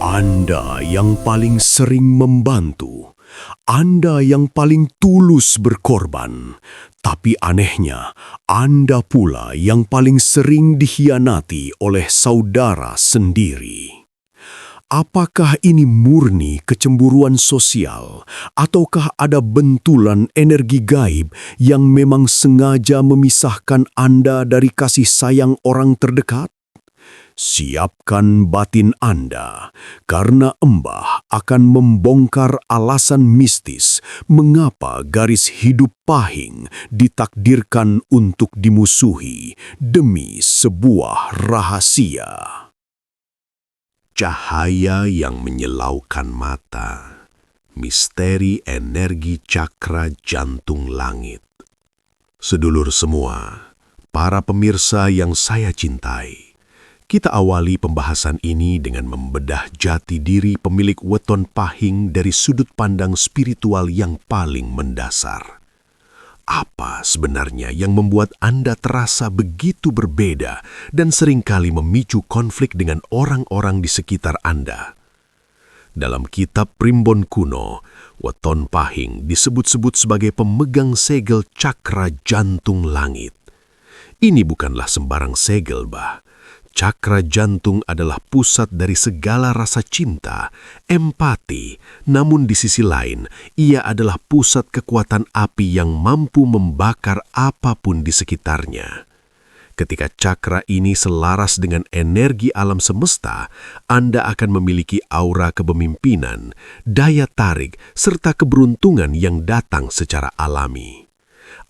Anda yang paling sering membantu, Anda yang paling tulus berkorban, tapi anehnya, Anda pula yang paling sering dikhianati oleh saudara sendiri. Apakah ini murni kecemburuan sosial, ataukah ada bentulan energi gaib yang memang sengaja memisahkan Anda dari kasih sayang orang terdekat? Siapkan batin Anda, karena Embah akan membongkar alasan mistis mengapa garis hidup Pahing ditakdirkan untuk dimusuhi demi sebuah rahasia. Cahaya yang menyilaukan mata, misteri energi cakra jantung langit. Sedulur semua, para pemirsa yang saya cintai, kita awali pembahasan ini dengan membedah jati diri pemilik weton Pahing dari sudut pandang spiritual yang paling mendasar. Apa sebenarnya yang membuat Anda terasa begitu berbeda dan seringkali memicu konflik dengan orang-orang di sekitar Anda? Dalam kitab Primbon kuno, weton Pahing disebut-sebut sebagai pemegang segel cakra jantung langit. Ini bukanlah sembarang segel, Bah. Cakra jantung adalah pusat dari segala rasa cinta, empati, namun di sisi lain, ia adalah pusat kekuatan api yang mampu membakar apapun di sekitarnya. Ketika cakra ini selaras dengan energi alam semesta, Anda akan memiliki aura kepemimpinan, daya tarik, serta keberuntungan yang datang secara alami.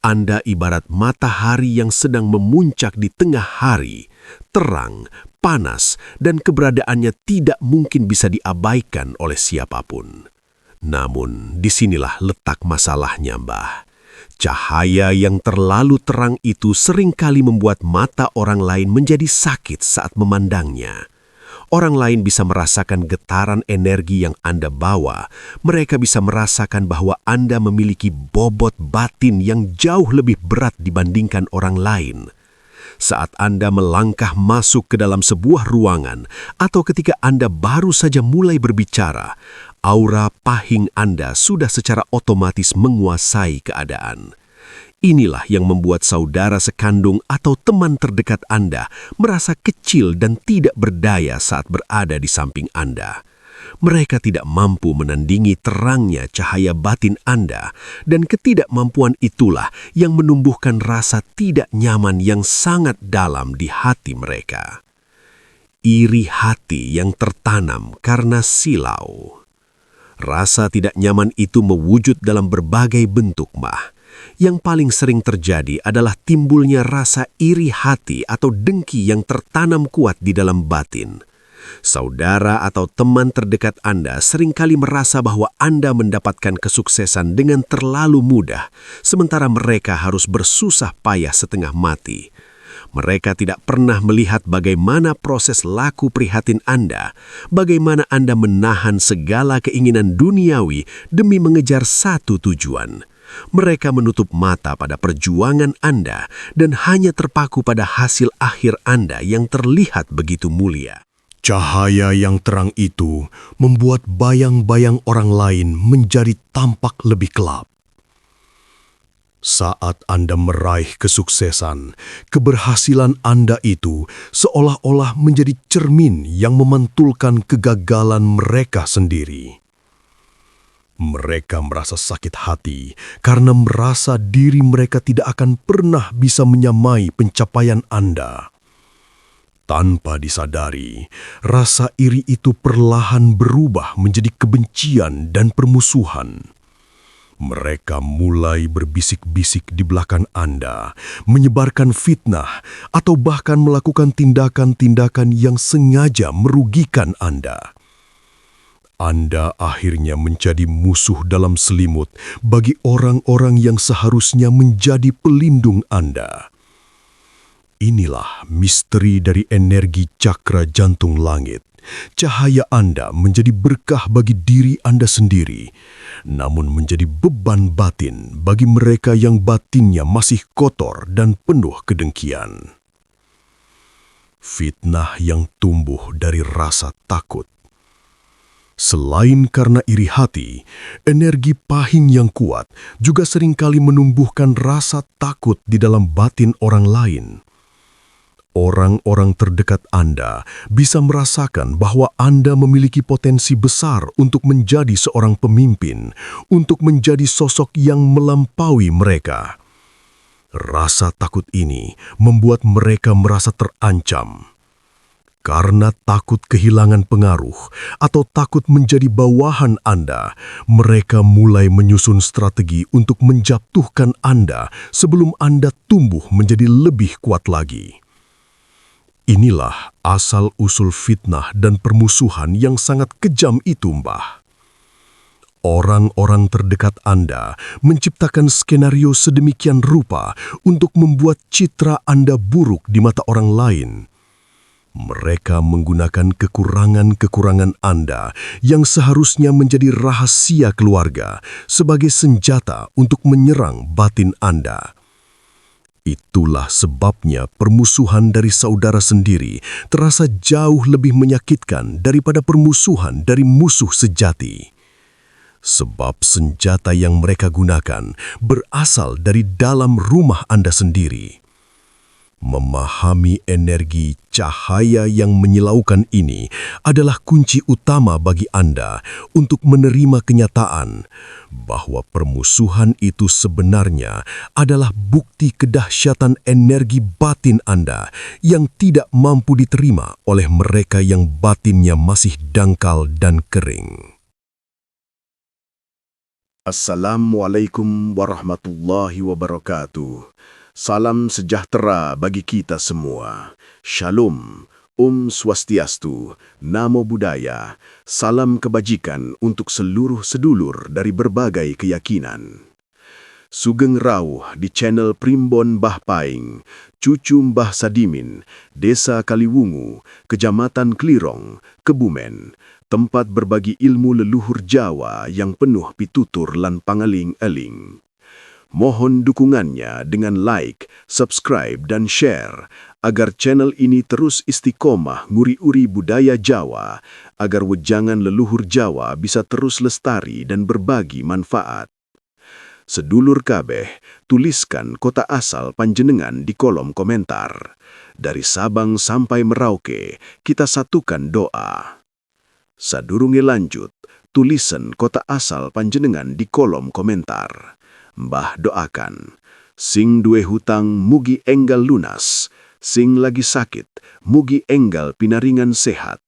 Anda ibarat matahari yang sedang memuncak di tengah hari, terang, panas, dan keberadaannya tidak mungkin bisa diabaikan oleh siapapun. Namun, disinilah letak masalahnya, Mbah. Cahaya yang terlalu terang itu seringkali membuat mata orang lain menjadi sakit saat memandangnya. Orang lain bisa merasakan getaran energi yang Anda bawa. Mereka bisa merasakan bahwa Anda memiliki bobot batin yang jauh lebih berat dibandingkan orang lain. Saat Anda melangkah masuk ke dalam sebuah ruangan atau ketika Anda baru saja mulai berbicara, aura Pahing Anda sudah secara otomatis menguasai keadaan. Inilah yang membuat saudara sekandung atau teman terdekat Anda merasa kecil dan tidak berdaya saat berada di samping Anda. Mereka tidak mampu menandingi terangnya cahaya batin Anda, dan ketidakmampuan itulah yang menumbuhkan rasa tidak nyaman yang sangat dalam di hati mereka. Iri hati yang tertanam karena silau. Rasa tidak nyaman itu mewujud dalam berbagai bentuk, Mbah. Yang paling sering terjadi adalah timbulnya rasa iri hati atau dengki yang tertanam kuat di dalam batin. Saudara atau teman terdekat Anda seringkali merasa bahwa Anda mendapatkan kesuksesan dengan terlalu mudah, sementara mereka harus bersusah payah setengah mati. Mereka tidak pernah melihat bagaimana proses laku prihatin Anda, bagaimana Anda menahan segala keinginan duniawi demi mengejar satu tujuan. Mereka menutup mata pada perjuangan Anda dan hanya terpaku pada hasil akhir Anda yang terlihat begitu mulia. Cahaya yang terang itu membuat bayang-bayang orang lain menjadi tampak lebih gelap. Saat Anda meraih kesuksesan, keberhasilan Anda itu seolah-olah menjadi cermin yang memantulkan kegagalan mereka sendiri. Mereka merasa sakit hati karena merasa diri mereka tidak akan pernah bisa menyamai pencapaian Anda. Tanpa disadari, rasa iri itu perlahan berubah menjadi kebencian dan permusuhan. Mereka mulai berbisik-bisik di belakang Anda, menyebarkan fitnah, atau bahkan melakukan tindakan-tindakan yang sengaja merugikan Anda. Anda akhirnya menjadi musuh dalam selimut bagi orang-orang yang seharusnya menjadi pelindung Anda. Inilah misteri dari energi cakra jantung langit. Cahaya Anda menjadi berkah bagi diri Anda sendiri, namun menjadi beban batin bagi mereka yang batinnya masih kotor dan penuh kedengkian. Fitnah yang tumbuh dari rasa takut. Selain karena iri hati, energi pahing yang kuat juga seringkali menumbuhkan rasa takut di dalam batin orang lain. Orang-orang terdekat Anda bisa merasakan bahwa Anda memiliki potensi besar untuk menjadi seorang pemimpin, untuk menjadi sosok yang melampaui mereka. Rasa takut ini membuat mereka merasa terancam. Karena takut kehilangan pengaruh atau takut menjadi bawahan Anda, mereka mulai menyusun strategi untuk menjatuhkan Anda sebelum Anda tumbuh menjadi lebih kuat lagi. Inilah asal-usul fitnah dan permusuhan yang sangat kejam itu, Mbah. Orang-orang terdekat Anda menciptakan skenario sedemikian rupa untuk membuat citra Anda buruk di mata orang lain. Mereka menggunakan kekurangan-kekurangan Anda yang seharusnya menjadi rahasia keluarga sebagai senjata untuk menyerang batin Anda. Itulah sebabnya permusuhan dari saudara sendiri terasa jauh lebih menyakitkan daripada permusuhan dari musuh sejati. Sebab senjata yang mereka gunakan berasal dari dalam rumah Anda sendiri. Memahami energi cahaya yang menyilaukan ini adalah kunci utama bagi Anda untuk menerima kenyataan bahwa permusuhan itu sebenarnya adalah bukti kedahsyatan energi batin Anda yang tidak mampu diterima oleh mereka yang batinnya masih dangkal dan kering. Assalamualaikum warahmatullahi wabarakatuh. Salam sejahtera bagi kita semua. Shalom, Swastiastu, Namo Buddhaya, salam kebajikan untuk seluruh sedulur dari berbagai keyakinan. Sugeng Rauh di channel Primbon Mbah Paing, cucu Mbah Sadimin, Desa Kaliwungu, Kecamatan Klirong, Kebumen, tempat berbagi ilmu leluhur Jawa yang penuh pitutur lan pangaling-aling. Mohon dukungannya dengan like, subscribe, dan share agar channel ini terus istiqomah nguri-uri budaya Jawa, agar wejangan leluhur Jawa bisa terus lestari dan berbagi manfaat. Sedulur kabeh, tuliskan kota asal panjenengan di kolom komentar. Dari Sabang sampai Merauke, kita satukan doa. Sadurunge lanjut, tulisan kota asal panjenengan di kolom komentar. Mbah doakan, sing duwe hutang mugi enggal lunas, sing lagi sakit mugi enggal pinaringan sehat,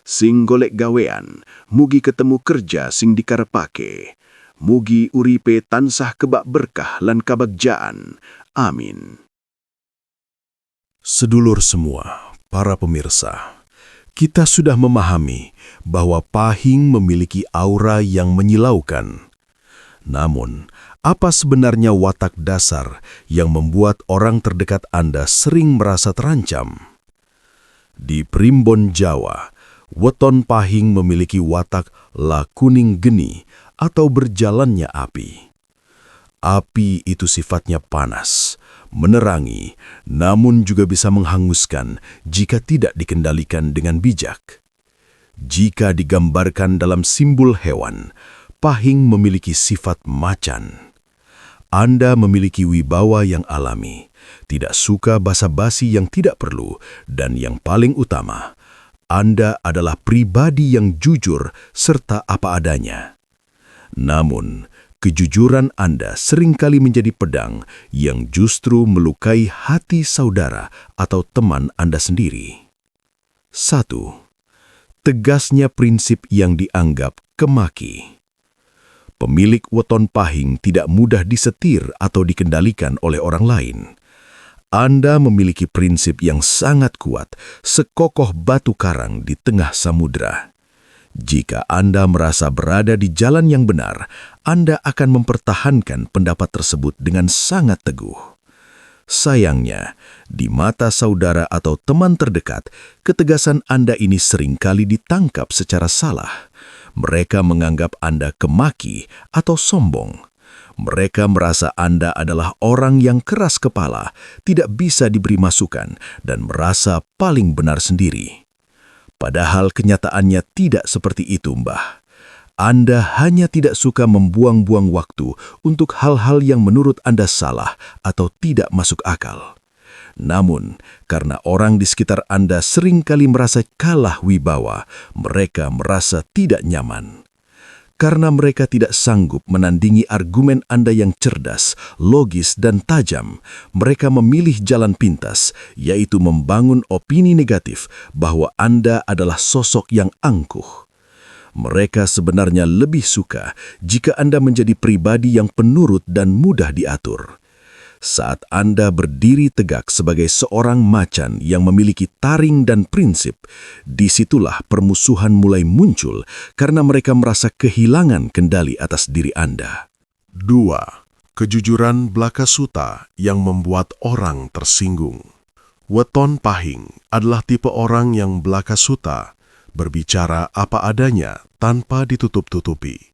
sing golek gawean mugi ketemu kerja sing dikarepake, mugi uripe tansah kebak berkah lan kabagjaan. Amin. Sedulur semua, para pemirsa, kita sudah memahami bahwa pahing memiliki aura yang menyilaukan. Namun, apa sebenarnya watak dasar yang membuat orang terdekat Anda sering merasa terancam? Di Primbon Jawa, weton pahing memiliki watak la kuning geni atau berjalannya api. Api itu sifatnya panas, menerangi, namun juga bisa menghanguskan jika tidak dikendalikan dengan bijak. Jika digambarkan dalam simbol hewan, pahing memiliki sifat macan. Anda memiliki wibawa yang alami, tidak suka basa-basi yang tidak perlu, dan yang paling utama, Anda adalah pribadi yang jujur serta apa adanya. Namun, kejujuran Anda seringkali menjadi pedang yang justru melukai hati saudara atau teman Anda sendiri. 1. Tegasnya prinsip yang dianggap kemaki. Pemilik weton pahing tidak mudah disetir atau dikendalikan oleh orang lain. Anda memiliki prinsip yang sangat kuat, sekokoh batu karang di tengah samudera. Jika Anda merasa berada di jalan yang benar, Anda akan mempertahankan pendapat tersebut dengan sangat teguh. Sayangnya, di mata saudara atau teman terdekat, ketegasan Anda ini seringkali ditangkap secara salah. Mereka menganggap Anda kemaki atau sombong. Mereka merasa Anda adalah orang yang keras kepala, tidak bisa diberi masukan, dan merasa paling benar sendiri. Padahal kenyataannya tidak seperti itu, Mbah. Anda hanya tidak suka membuang-buang waktu untuk hal-hal yang menurut Anda salah atau tidak masuk akal. Namun, karena orang di sekitar Anda seringkali merasa kalah wibawa, mereka merasa tidak nyaman. Karena mereka tidak sanggup menandingi argumen Anda yang cerdas, logis, dan tajam, mereka memilih jalan pintas, yaitu membangun opini negatif bahwa Anda adalah sosok yang angkuh. Mereka sebenarnya lebih suka jika Anda menjadi pribadi yang penurut dan mudah diatur. Saat Anda berdiri tegak sebagai seorang macan yang memiliki taring dan prinsip, disitulah permusuhan mulai muncul karena mereka merasa kehilangan kendali atas diri Anda. 2. Kejujuran belaka suta yang membuat orang tersinggung. Weton Pahing adalah tipe orang yang belaka suta, berbicara apa adanya tanpa ditutup-tutupi.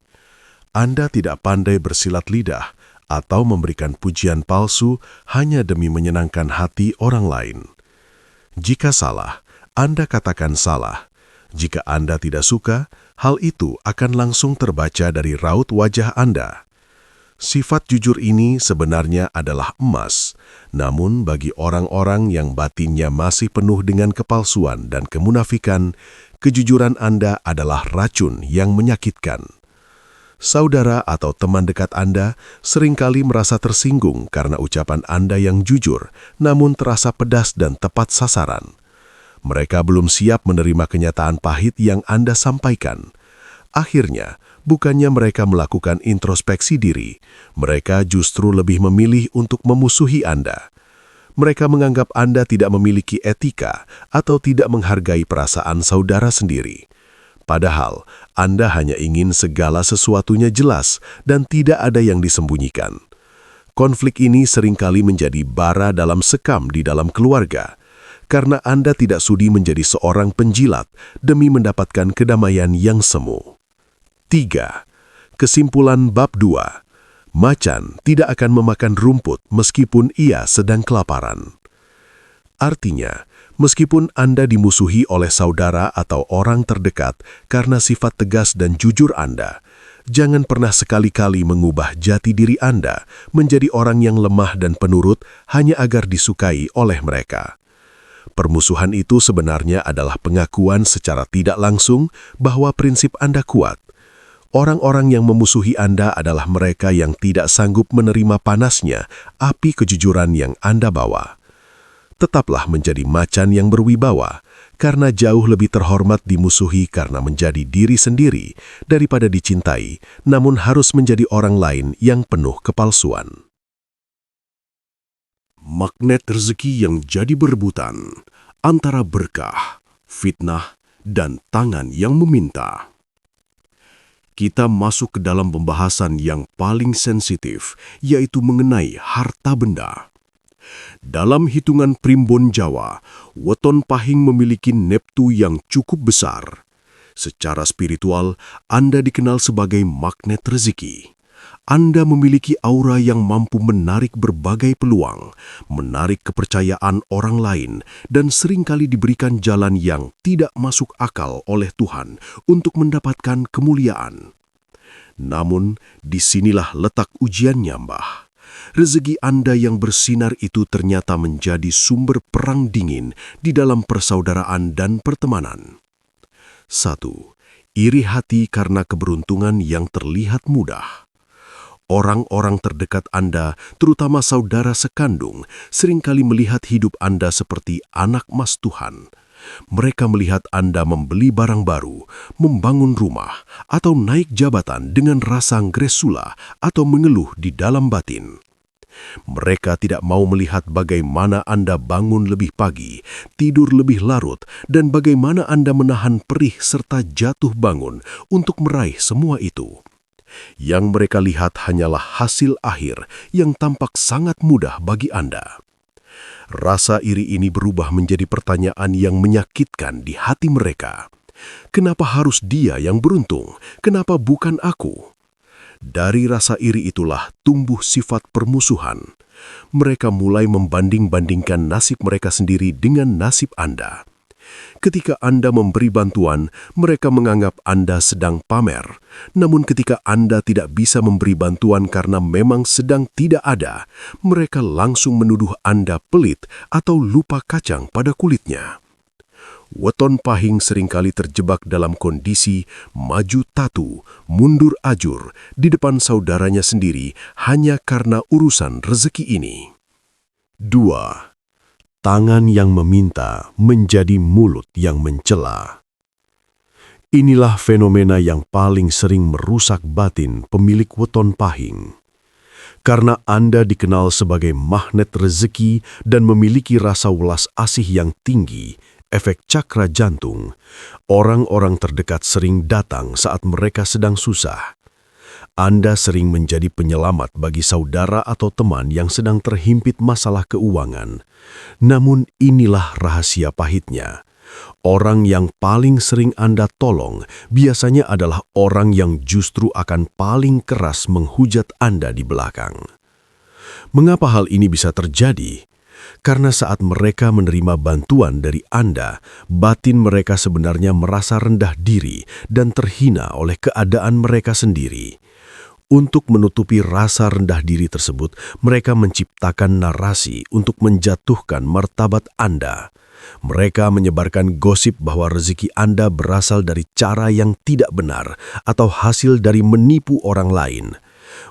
Anda tidak pandai bersilat lidah atau memberikan pujian palsu hanya demi menyenangkan hati orang lain. Jika salah, Anda katakan salah. Jika Anda tidak suka, hal itu akan langsung terbaca dari raut wajah Anda. Sifat jujur ini sebenarnya adalah emas, namun bagi orang-orang yang batinnya masih penuh dengan kepalsuan dan kemunafikan, kejujuran Anda adalah racun yang menyakitkan. Saudara atau teman dekat Anda seringkali merasa tersinggung karena ucapan Anda yang jujur, namun terasa pedas dan tepat sasaran. Mereka belum siap menerima kenyataan pahit yang Anda sampaikan. Akhirnya, bukannya mereka melakukan introspeksi diri, mereka justru lebih memilih untuk memusuhi Anda. Mereka menganggap Anda tidak memiliki etika atau tidak menghargai perasaan saudara sendiri. Padahal, Anda hanya ingin segala sesuatunya jelas dan tidak ada yang disembunyikan. Konflik ini seringkali menjadi bara dalam sekam di dalam keluarga, karena Anda tidak sudi menjadi seorang penjilat demi mendapatkan kedamaian yang semu. 3. Kesimpulan bab 2. Macan tidak akan memakan rumput meskipun ia sedang kelaparan. Artinya, meskipun Anda dimusuhi oleh saudara atau orang terdekat karena sifat tegas dan jujur Anda, jangan pernah sekali-kali mengubah jati diri Anda menjadi orang yang lemah dan penurut hanya agar disukai oleh mereka. Permusuhan itu sebenarnya adalah pengakuan secara tidak langsung bahwa prinsip Anda kuat. Orang-orang yang memusuhi Anda adalah mereka yang tidak sanggup menerima panasnya api kejujuran yang Anda bawa. Tetaplah menjadi macan yang berwibawa, karena jauh lebih terhormat dimusuhi karena menjadi diri sendiri daripada dicintai, namun harus menjadi orang lain yang penuh kepalsuan. Magnet rezeki yang jadi berebutan antara berkah, fitnah, dan tangan yang meminta. Kita masuk ke dalam pembahasan yang paling sensitif, yaitu mengenai harta benda. Dalam hitungan primbon Jawa, Weton Pahing memiliki neptu yang cukup besar. Secara spiritual, Anda dikenal sebagai magnet rezeki. Anda memiliki aura yang mampu menarik berbagai peluang, menarik kepercayaan orang lain, dan seringkali diberikan jalan yang tidak masuk akal oleh Tuhan untuk mendapatkan kemuliaan. Namun, disinilah letak ujiannya, Mbah. Rezeki Anda yang bersinar itu ternyata menjadi sumber perang dingin di dalam persaudaraan dan pertemanan. 1. Iri hati karena keberuntungan yang terlihat mudah. Orang-orang terdekat Anda, terutama saudara sekandung, seringkali melihat hidup Anda seperti anak mas Tuhan. Mereka melihat Anda membeli barang baru, membangun rumah, atau naik jabatan dengan rasa ngresula atau mengeluh di dalam batin. Mereka tidak mau melihat bagaimana Anda bangun lebih pagi, tidur lebih larut, dan bagaimana Anda menahan perih serta jatuh bangun untuk meraih semua itu. Yang mereka lihat hanyalah hasil akhir yang tampak sangat mudah bagi Anda. Rasa iri ini berubah menjadi pertanyaan yang menyakitkan di hati mereka. Kenapa harus dia yang beruntung? Kenapa bukan aku? Dari rasa iri itulah tumbuh sifat permusuhan. Mereka mulai membanding-bandingkan nasib mereka sendiri dengan nasib Anda. Ketika Anda memberi bantuan, mereka menganggap Anda sedang pamer. Namun ketika Anda tidak bisa memberi bantuan karena memang sedang tidak ada, mereka langsung menuduh Anda pelit atau lupa kacang pada kulitnya. Weton Pahing seringkali terjebak dalam kondisi maju tatu, mundur ajur di depan saudaranya sendiri hanya karena urusan rezeki ini. 2. Tangan yang meminta menjadi mulut yang mencela. Inilah fenomena yang paling sering merusak batin pemilik weton pahing. Karena Anda dikenal sebagai magnet rezeki dan memiliki rasa welas asih yang tinggi, efek cakra jantung, orang-orang terdekat sering datang saat mereka sedang susah. Anda sering menjadi penyelamat bagi saudara atau teman yang sedang terhimpit masalah keuangan. Namun inilah rahasia pahitnya. Orang yang paling sering Anda tolong biasanya adalah orang yang justru akan paling keras menghujat Anda di belakang. Mengapa hal ini bisa terjadi? Karena saat mereka menerima bantuan dari Anda, batin mereka sebenarnya merasa rendah diri dan terhina oleh keadaan mereka sendiri. Untuk menutupi rasa rendah diri tersebut, mereka menciptakan narasi untuk menjatuhkan martabat Anda. Mereka menyebarkan gosip bahwa rezeki Anda berasal dari cara yang tidak benar atau hasil dari menipu orang lain.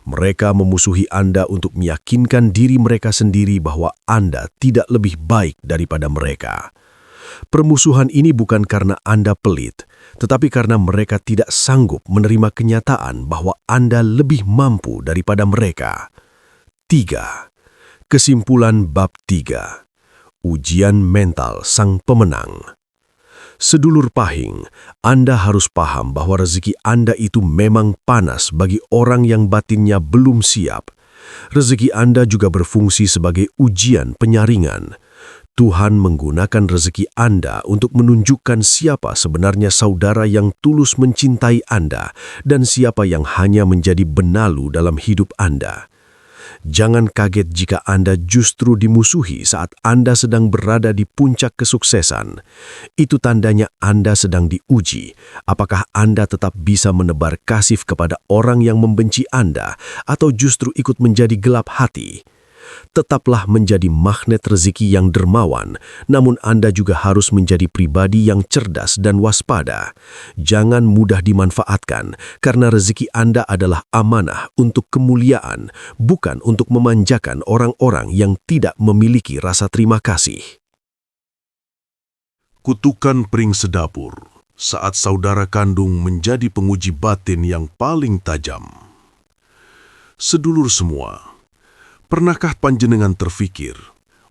Mereka memusuhi Anda untuk meyakinkan diri mereka sendiri bahwa Anda tidak lebih baik daripada mereka. Permusuhan ini bukan karena Anda pelit, tetapi karena mereka tidak sanggup menerima kenyataan bahwa Anda lebih mampu daripada mereka. 3. Kesimpulan bab 3. Ujian mental sang pemenang. Sedulur Pahing, Anda harus paham bahwa rezeki Anda itu memang panas bagi orang yang batinnya belum siap. Rezeki Anda juga berfungsi sebagai ujian penyaringan. Tuhan menggunakan rezeki Anda untuk menunjukkan siapa sebenarnya saudara yang tulus mencintai Anda dan siapa yang hanya menjadi benalu dalam hidup Anda. Jangan kaget jika Anda justru dimusuhi saat Anda sedang berada di puncak kesuksesan. Itu tandanya Anda sedang diuji. Apakah Anda tetap bisa menebar kasih kepada orang yang membenci Anda atau justru ikut menjadi gelap hati? Tetaplah menjadi magnet rezeki yang dermawan, namun Anda juga harus menjadi pribadi yang cerdas dan waspada. Jangan mudah dimanfaatkan, karena rezeki Anda adalah amanah untuk kemuliaan, bukan untuk memanjakan orang-orang yang tidak memiliki rasa terima kasih. Kutukan pring sedapur saat saudara kandung menjadi penguji batin yang paling tajam. Sedulur semua, pernahkah panjenengan terfikir,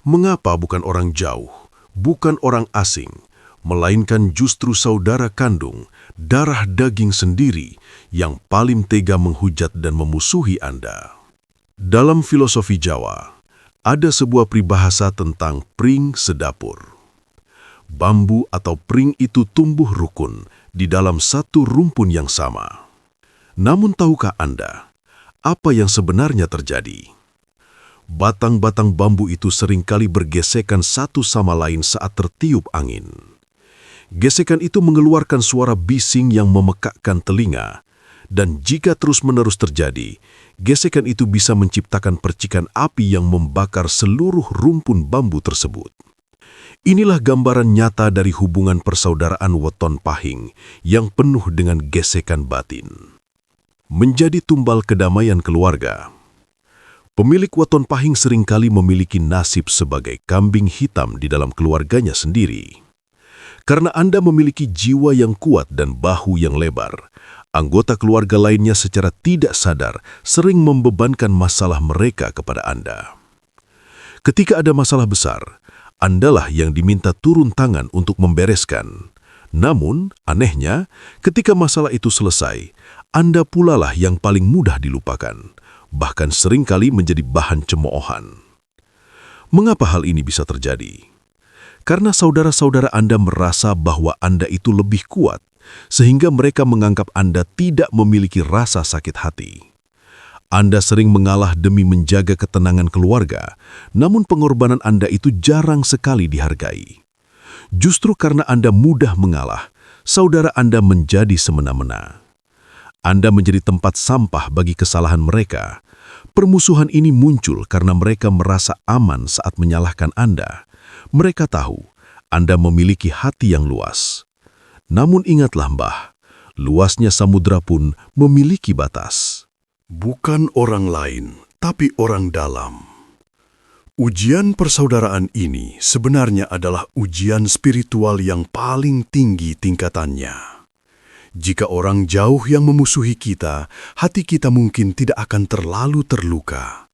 mengapa bukan orang jauh, bukan orang asing, melainkan justru saudara kandung, darah daging sendiri yang paling tega menghujat dan memusuhi Anda? Dalam filosofi Jawa, ada sebuah peribahasa tentang pring sedapur. Bambu atau pring itu tumbuh rukun di dalam satu rumpun yang sama. Namun tahukah Anda, apa yang sebenarnya terjadi? Batang-batang bambu itu seringkali bergesekan satu sama lain saat tertiup angin. Gesekan itu mengeluarkan suara bising yang memekakkan telinga, dan jika terus-menerus terjadi, gesekan itu bisa menciptakan percikan api yang membakar seluruh rumpun bambu tersebut. Inilah gambaran nyata dari hubungan persaudaraan weton pahing yang penuh dengan gesekan batin. Menjadi tumbal kedamaian keluarga. Pemilik weton pahing seringkali memiliki nasib sebagai kambing hitam di dalam keluarganya sendiri. Karena Anda memiliki jiwa yang kuat dan bahu yang lebar, anggota keluarga lainnya secara tidak sadar sering membebankan masalah mereka kepada Anda. Ketika ada masalah besar, Andalah yang diminta turun tangan untuk membereskan. Namun, anehnya, ketika masalah itu selesai, Anda pulalah yang paling mudah dilupakan, bahkan seringkali menjadi bahan cemoohan. Mengapa hal ini bisa terjadi? Karena saudara-saudara Anda merasa bahwa Anda itu lebih kuat, sehingga mereka menganggap Anda tidak memiliki rasa sakit hati. Anda sering mengalah demi menjaga ketenangan keluarga, namun pengorbanan Anda itu jarang sekali dihargai. Justru karena Anda mudah mengalah, saudara Anda menjadi semena-mena. Anda menjadi tempat sampah bagi kesalahan mereka. Permusuhan ini muncul karena mereka merasa aman saat menyalahkan Anda. Mereka tahu Anda memiliki hati yang luas. Namun ingatlah Mbah, luasnya samudra pun memiliki batas. Bukan orang lain, tapi orang dalam. Ujian persaudaraan ini sebenarnya adalah ujian spiritual yang paling tinggi tingkatannya. Jika orang jauh yang memusuhi kita, hati kita mungkin tidak akan terlalu terluka.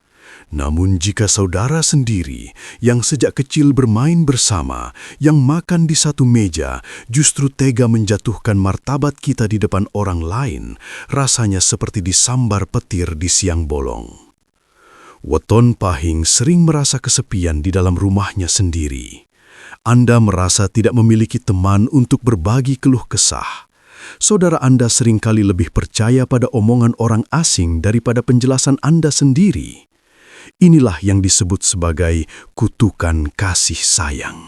Namun jika saudara sendiri yang sejak kecil bermain bersama, yang makan di satu meja, justru tega menjatuhkan martabat kita di depan orang lain, rasanya seperti disambar petir di siang bolong. Weton Pahing sering merasa kesepian di dalam rumahnya sendiri. Anda merasa tidak memiliki teman untuk berbagi keluh kesah. Saudara Anda seringkali lebih percaya pada omongan orang asing daripada penjelasan Anda sendiri. Inilah yang disebut sebagai kutukan kasih sayang.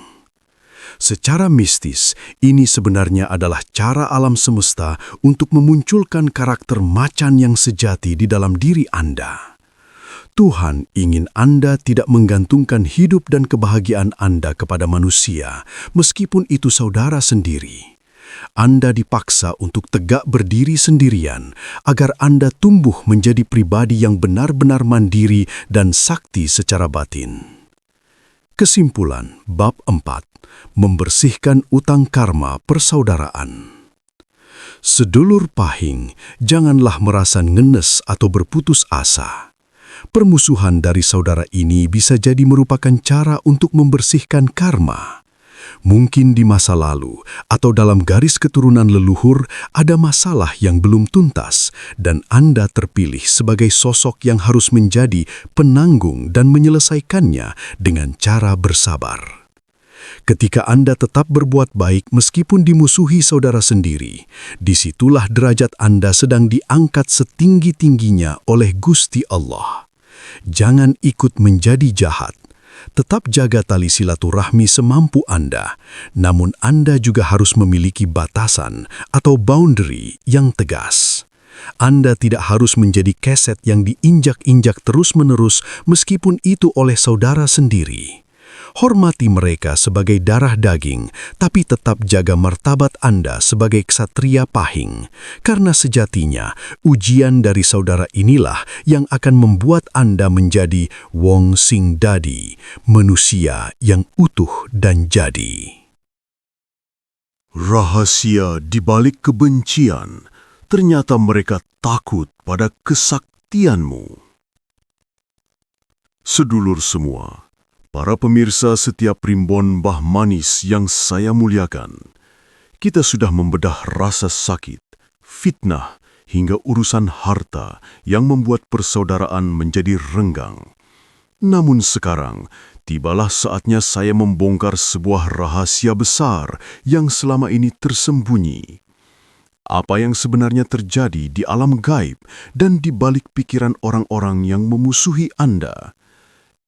Secara mistis, ini sebenarnya adalah cara alam semesta untuk memunculkan karakter macan yang sejati di dalam diri Anda. Tuhan ingin Anda tidak menggantungkan hidup dan kebahagiaan Anda kepada manusia, meskipun itu saudara sendiri. Anda dipaksa untuk tegak berdiri sendirian agar Anda tumbuh menjadi pribadi yang benar-benar mandiri dan sakti secara batin. Kesimpulan bab 4, membersihkan utang karma persaudaraan. Sedulur Pahing, janganlah merasa ngenes atau berputus asa. Permusuhan dari saudara ini bisa jadi merupakan cara untuk membersihkan karma. Mungkin di masa lalu atau dalam garis keturunan leluhur ada masalah yang belum tuntas dan Anda terpilih sebagai sosok yang harus menjadi penanggung dan menyelesaikannya dengan cara bersabar. Ketika Anda tetap berbuat baik meskipun dimusuhi saudara sendiri, disitulah derajat Anda sedang diangkat setinggi-tingginya oleh Gusti Allah. Jangan ikut menjadi jahat. Tetap jaga tali silaturahmi semampu Anda, namun Anda juga harus memiliki batasan atau boundary yang tegas. Anda tidak harus menjadi keset yang diinjak-injak terus-menerus meskipun itu oleh saudara sendiri. Hormati mereka sebagai darah daging, tapi tetap jaga martabat Anda sebagai ksatria Pahing. Karena sejatinya, ujian dari saudara inilah yang akan membuat Anda menjadi wong sing dadi, manusia yang utuh dan jadi. Rahasia di balik kebencian, ternyata mereka takut pada kesaktianmu. Sedulur semua, para pemirsa setiap primbon Mbah Manis yang saya muliakan, kita sudah membedah rasa sakit, fitnah, hingga urusan harta yang membuat persaudaraan menjadi renggang. Namun sekarang, tibalah saatnya saya membongkar sebuah rahasia besar yang selama ini tersembunyi. Apa yang sebenarnya terjadi di alam gaib dan di balik pikiran orang-orang yang memusuhi Anda.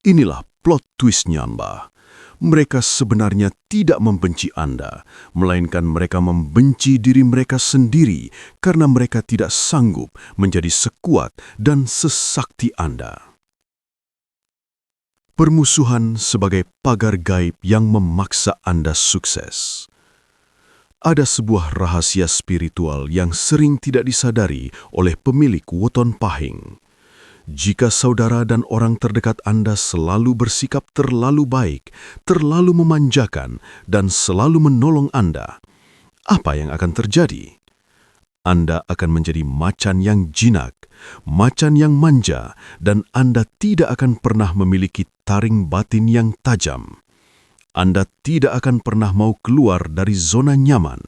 Inilah plot twistnya, Mbah. Mereka sebenarnya tidak membenci Anda, melainkan mereka membenci diri mereka sendiri karena mereka tidak sanggup menjadi sekuat dan sesakti Anda. Permusuhan sebagai pagar gaib yang memaksa Anda sukses. Ada sebuah rahasia spiritual yang sering tidak disadari oleh pemilik Weton Pahing. Jika saudara dan orang terdekat Anda selalu bersikap terlalu baik, terlalu memanjakan, dan selalu menolong Anda, apa yang akan terjadi? Anda akan menjadi macan yang jinak, macan yang manja, dan Anda tidak akan pernah memiliki taring batin yang tajam. Anda tidak akan pernah mau keluar dari zona nyaman.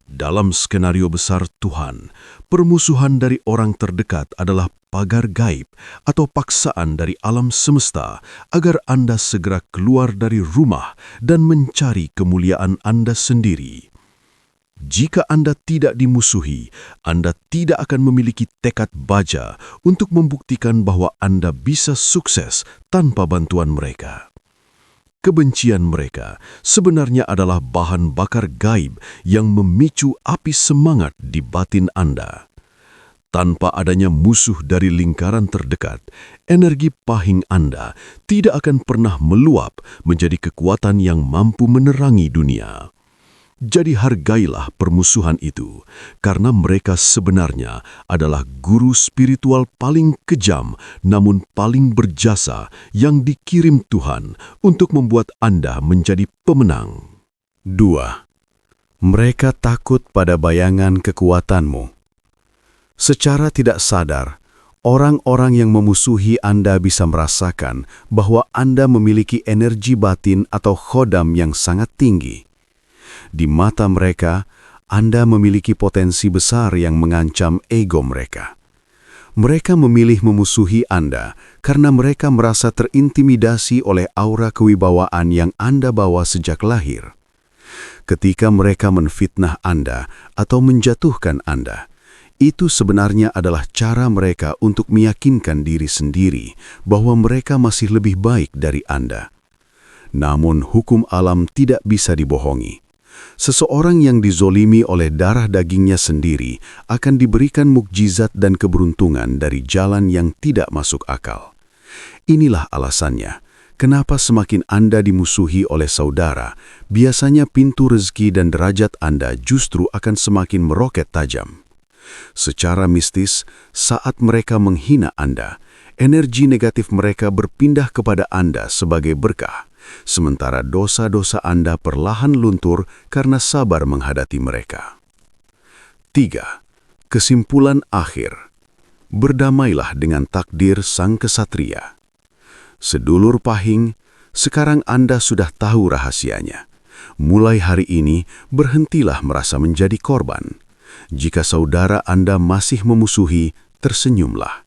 Dalam skenario besar Tuhan, permusuhan dari orang terdekat adalah pagar gaib atau paksaan dari alam semesta agar Anda segera keluar dari rumah dan mencari kemuliaan Anda sendiri. Jika Anda tidak dimusuhi, Anda tidak akan memiliki tekad baja untuk membuktikan bahwa Anda bisa sukses tanpa bantuan mereka. Kebencian mereka sebenarnya adalah bahan bakar gaib yang memicu api semangat di batin Anda. Tanpa adanya musuh dari lingkaran terdekat, energi pahing Anda tidak akan pernah meluap menjadi kekuatan yang mampu menerangi dunia. Jadi hargailah permusuhan itu, karena mereka sebenarnya adalah guru spiritual paling kejam namun paling berjasa yang dikirim Tuhan untuk membuat Anda menjadi pemenang. 2. Mereka takut pada bayangan kekuatanmu. Secara tidak sadar, orang-orang yang memusuhi Anda bisa merasakan bahwa Anda memiliki energi batin atau khodam yang sangat tinggi. Di mata mereka, Anda memiliki potensi besar yang mengancam ego mereka. Mereka memilih memusuhi Anda karena mereka merasa terintimidasi oleh aura kewibawaan yang Anda bawa sejak lahir. Ketika mereka menfitnah Anda atau menjatuhkan Anda, itu sebenarnya adalah cara mereka untuk meyakinkan diri sendiri bahwa mereka masih lebih baik dari Anda. Namun hukum alam tidak bisa dibohongi. Seseorang yang dizolimi oleh darah dagingnya sendiri akan diberikan mukjizat dan keberuntungan dari jalan yang tidak masuk akal. Inilah alasannya, kenapa semakin Anda dimusuhi oleh saudara, biasanya pintu rezeki dan derajat Anda justru akan semakin meroket tajam. Secara mistis, saat mereka menghina Anda, energi negatif mereka berpindah kepada Anda sebagai berkah. Sementara dosa-dosa Anda perlahan luntur karena sabar menghadapi mereka. 3. Kesimpulan akhir. Berdamailah dengan takdir sang kesatria. Sedulur pahing, sekarang Anda sudah tahu rahasianya. Mulai hari ini, berhentilah merasa menjadi korban. Jika saudara Anda masih memusuhi, tersenyumlah.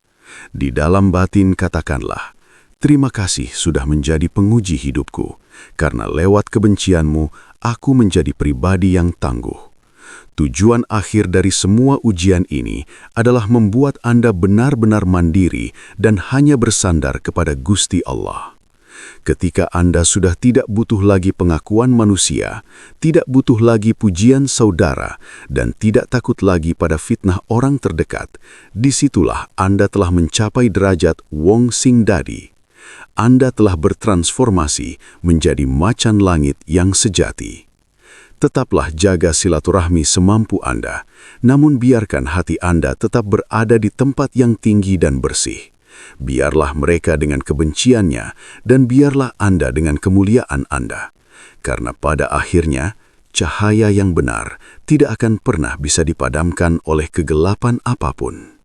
Di dalam batin katakanlah, terima kasih sudah menjadi penguji hidupku, karena lewat kebencianmu, aku menjadi pribadi yang tangguh. Tujuan akhir dari semua ujian ini adalah membuat Anda benar-benar mandiri dan hanya bersandar kepada Gusti Allah. Ketika Anda sudah tidak butuh lagi pengakuan manusia, tidak butuh lagi pujian saudara, dan tidak takut lagi pada fitnah orang terdekat, disitulah Anda telah mencapai derajat Wong Sing Dadi. Anda telah bertransformasi menjadi macan langit yang sejati. Tetaplah jaga silaturahmi semampu Anda, namun biarkan hati Anda tetap berada di tempat yang tinggi dan bersih. Biarlah mereka dengan kebenciannya, dan biarlah Anda dengan kemuliaan Anda. Karena pada akhirnya, cahaya yang benar tidak akan pernah bisa dipadamkan oleh kegelapan apapun.